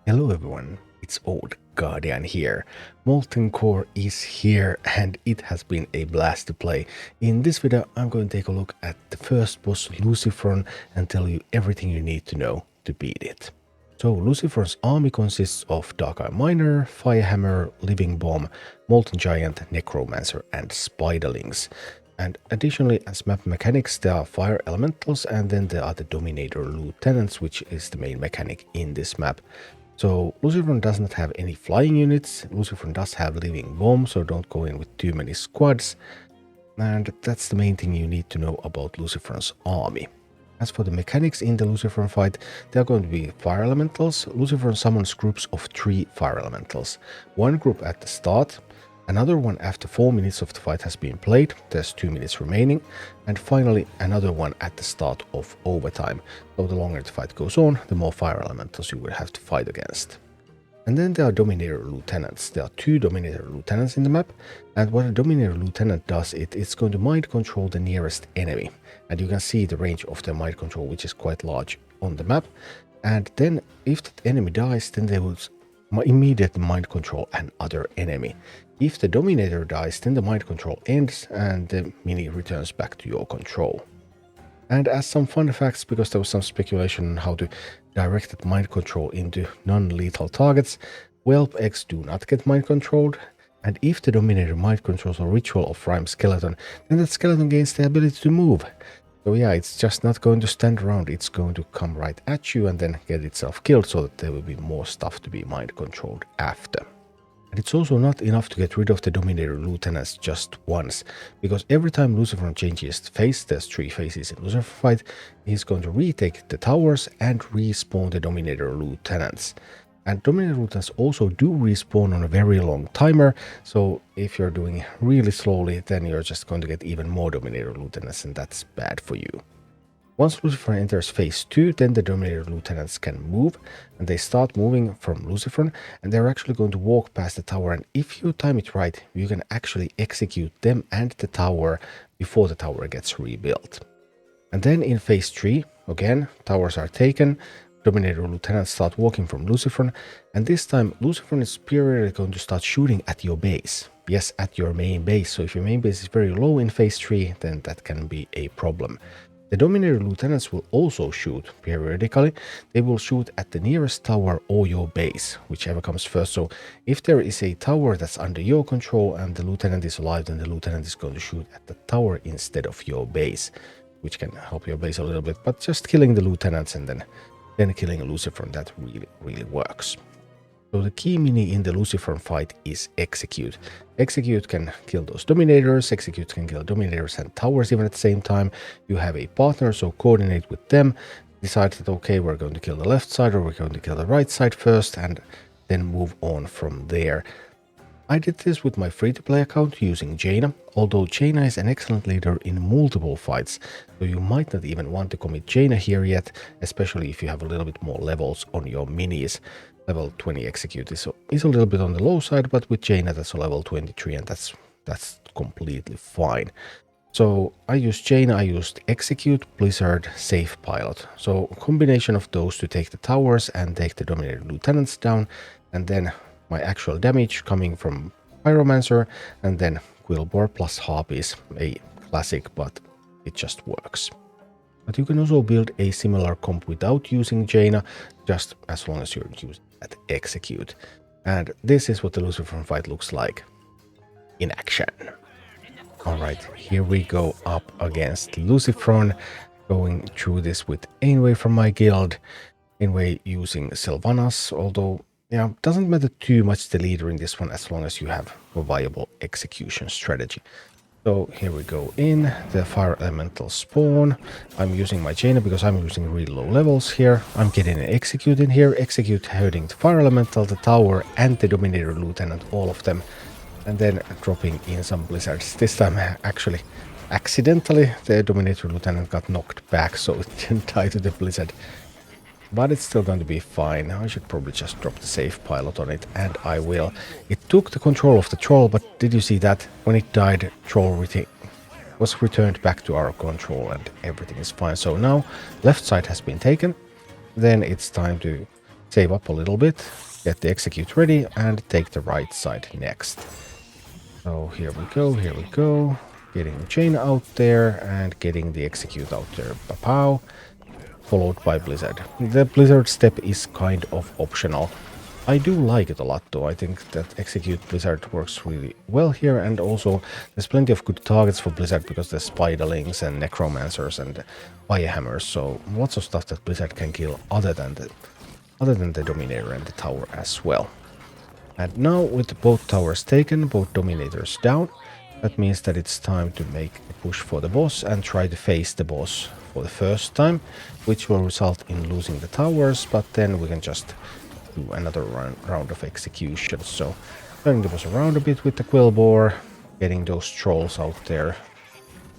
Hello everyone, it's Old Guardian here. Molten Core is here and it has been a blast to play. In this video I'm going to take a look at the first boss Lucifron and tell you everything you need to know to beat it. So Lucifron's army consists of Dark Eye Miner, Firehammer, Living Bomb, Molten Giant, Necromancer and Spiderlings. And additionally, as map mechanics, there are fire elementals and then there are the Dominator Lieutenants, which is the main mechanic in this map. So Lucifron does not have any flying units. Lucifron does have Living Bomb, so don't go in with too many squads. And that's the main thing you need to know about Lucifron's army. As for the mechanics in the Lucifron fight, there are going to be fire elementals. Lucifron summons groups of 3 fire elementals. One group at the start, another one after 4 minutes of the fight has been played, there's 2 minutes remaining, and finally another one at the start of overtime. So the longer the fight goes on, the more fire elementals you will have to fight against. And then there are Dominator Lieutenants. There are 2 Dominator Lieutenants in the map, and what a Dominator Lieutenant does, it's going to mind control the nearest enemy. And you can see the range of their mind control, which is quite large on the map. And then if that enemy dies, then they will immediately mind control another enemy. If the Dominator dies, then the mind control ends and the mini returns back to your control. And as some fun facts, because there was some speculation on how to direct that mind control into non-lethal targets, Whelp eggs do not get mind controlled, and if the Dominator mind controls a ritual of Rhyme skeleton, then that skeleton gains the ability to move. So yeah, it's just not going to stand around, it's going to come right at you and then get itself killed, so that there will be more stuff to be mind controlled after. And it's also not enough to get rid of the Dominator Lieutenants just once, because every time Lucifron changes phase, there's 3 phases in Lucifron fight, he's going to retake the towers and respawn the Dominator Lieutenants. And Dominator Lieutenants also do respawn on a very long timer, so if you're doing really slowly, then you're just going to get even more Dominator Lieutenants, and that's bad for you. Once Lucifron enters phase 2, then the Dominator Lieutenants can move, and they start moving from Lucifron, and they're actually going to walk past the tower, and if you time it right, you can actually execute them and the tower before the tower gets rebuilt. And then in phase 3, again, towers are taken, Dominator Lieutenants start walking from Lucifron, and this time Lucifron is periodically going to start shooting at your base. Yes, at your main base, so if your main base is very low in phase 3, then that can be a problem. The Dominator Lieutenants will also shoot periodically. They will shoot at the nearest tower or your base, whichever comes first. So if there is a tower that's under your control and the Lieutenant is alive, then the Lieutenant is going to shoot at the tower instead of your base, which can help your base a little bit. But just killing the Lieutenants and then killing a Lucifron, that really works. So the key mini in the Lucifron fight is Execute. Execute can kill those Dominators, Execute can kill Dominators and towers even at the same time. You have a partner, so coordinate with them. Decide that, okay, we're going to kill the left side or we're going to kill the right side first, and then move on from there. I did this with my free-to-play account using Jaina, although Jaina is an excellent leader in multiple fights, so you might not even want to commit Jaina here yet, especially if you have a little bit more levels on your minis. Level 20 Execute is a little bit on the low side, but with Jaina that's a level 23 and that's completely fine. So I used Jaina, I used Execute, Blizzard, Safe Pilot. So a combination of those to take the towers and take the Dominator Lieutenants down, and then my actual damage coming from Pyromancer, and then Quillbore plus Harpies, a classic, but it just works. But you can also build a similar comp without using Jaina, just as long as you're using that Execute. And this is what the Lucifron fight looks like in action. Alright, here we go up against Lucifron, going through this with Ainwë from my guild. Ainwë using Sylvanas, although yeah, doesn't matter too much the leader in this one as long as you have a viable execution strategy. So here we go in, the fire elemental spawn. I'm using my Jaina because I'm using really low levels here. I'm getting an Execute in here, Execute hurting the fire elemental, the tower and the Dominator Lieutenant, all of them. And then dropping in some blizzards. This time actually accidentally the Dominator Lieutenant got knocked back, so it didn't die to the blizzard. But it's still going to be fine. I should probably just drop the Safe Pilot on it, and I will. It took the control of the troll, but did you see that? When it died, troll was returned back to our control and everything is fine. So now left side has been taken. Then it's time to Save up a little bit, get the execute ready, and take the right side next. So here we go. Getting Chain out there and getting the execute out there. Pow. Followed by Blizzard. The Blizzard step is kind of optional. I do like it a lot though. I think that execute Blizzard works really well here, and also there's plenty of good targets for Blizzard because there's Spiderlings and Necromancers and Firehammers, so lots of stuff that Blizzard can kill other than the Dominator and the tower as well. And now with both towers taken, both Dominators down, that means that it's time to make a push for the boss and try to face the boss for the first time, which will result in losing the towers, but then we can just do another round of execution. So turning the boss around a bit with the Quillbore, getting those trolls out there,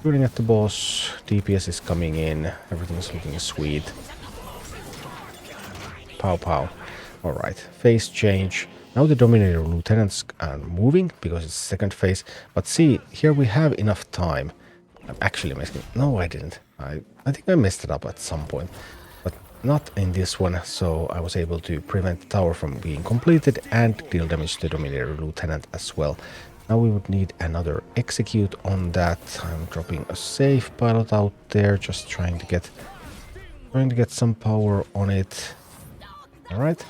shooting at the boss, DPS is coming in, everything's looking sweet. Pow pow. Alright, phase change. Now the Dominator Lieutenants are moving because it's second phase, but see, here we have enough time. I'm actually messing. No, I didn't. I think I messed it up at some point, but not in this one, so I was able to prevent the tower from being completed and deal damage to the Dominator Lieutenant as well. Now we would need another execute on that. I'm dropping a safe pilot out there, just trying to get some power on it. Alright,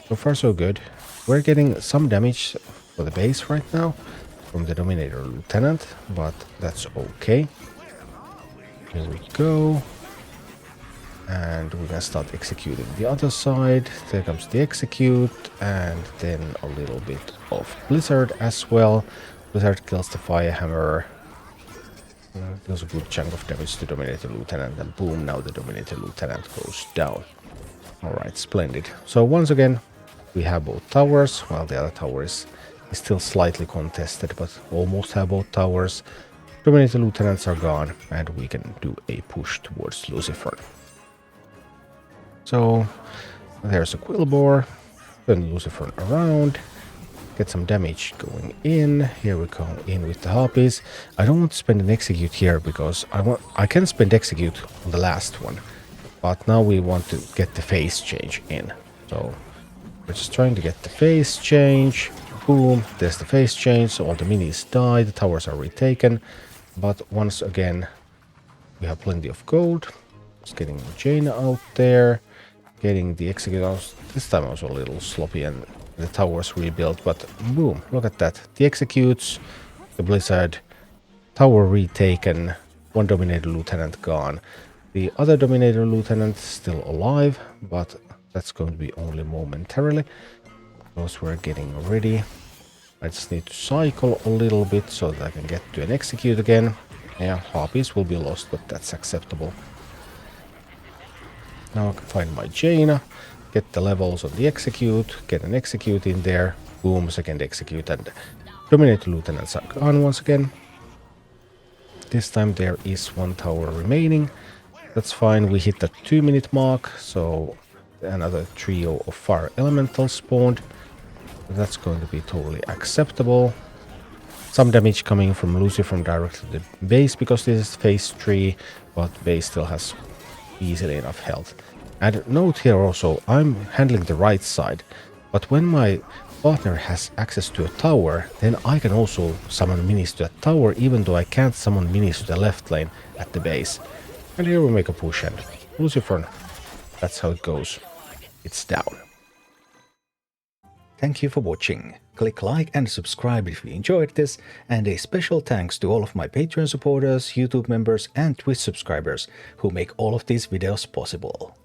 so far so good. We're getting some damage for the base right now from the Dominator Lieutenant, but that's okay. Here we go. And we're gonna start executing the other side. There comes the execute, and then a little bit of Blizzard as well. Blizzard kills the Firehammer. Deals a good chunk of damage to Dominator Lieutenant, and boom, now the Dominator Lieutenant goes down. Alright, splendid. So once again, we have both towers, while the other tower is still slightly contested, but almost have both towers. Dominator Lieutenants are gone, and we can do a push towards Lucifron. So there's a Quillbore, turn Lucifron around, get some damage going in. Here we go in with the Harpies. I don't want to spend an execute here because I can spend execute on the last one, but now we want to get the phase change in. So we're just trying to get the phase change. Boom, there's the phase change, so all the minis die, the towers are retaken. But once again, we have plenty of gold. Just getting Jaina out there, getting the execute out. This time I was a little sloppy and the towers rebuilt, but boom, look at that. The executes, the Blizzard, tower retaken, one Dominator Lieutenant gone. The other Dominator Lieutenant still alive, but that's going to be only momentarily, because we're getting ready. I just need to cycle a little bit so that I can get to an execute again. Yeah, Harpies will be lost, but that's acceptable. Now I can find my Jaina, get the levels on the execute, get an execute in there, boom, second execute, and Dominator Lieutenants are gone once again. This time there is one tower remaining. That's fine, we hit the 2-minute mark, so another trio of fire elementals spawned. That's going to be totally acceptable. Some damage coming from Lucifron directly to the base because this is phase 3, but base still has easily enough health. And note here also, I'm handling the right side, but when my partner has access to a tower, then I can also summon minis to a tower, even though I can't summon minis to the left lane at the base. And here we make a push, and Lucifron, that's how it goes. It's down. Thank you for watching. Click like and subscribe if you enjoyed this, and a special thanks to all of my Patreon supporters, YouTube members and Twitch subscribers who make all of these videos possible.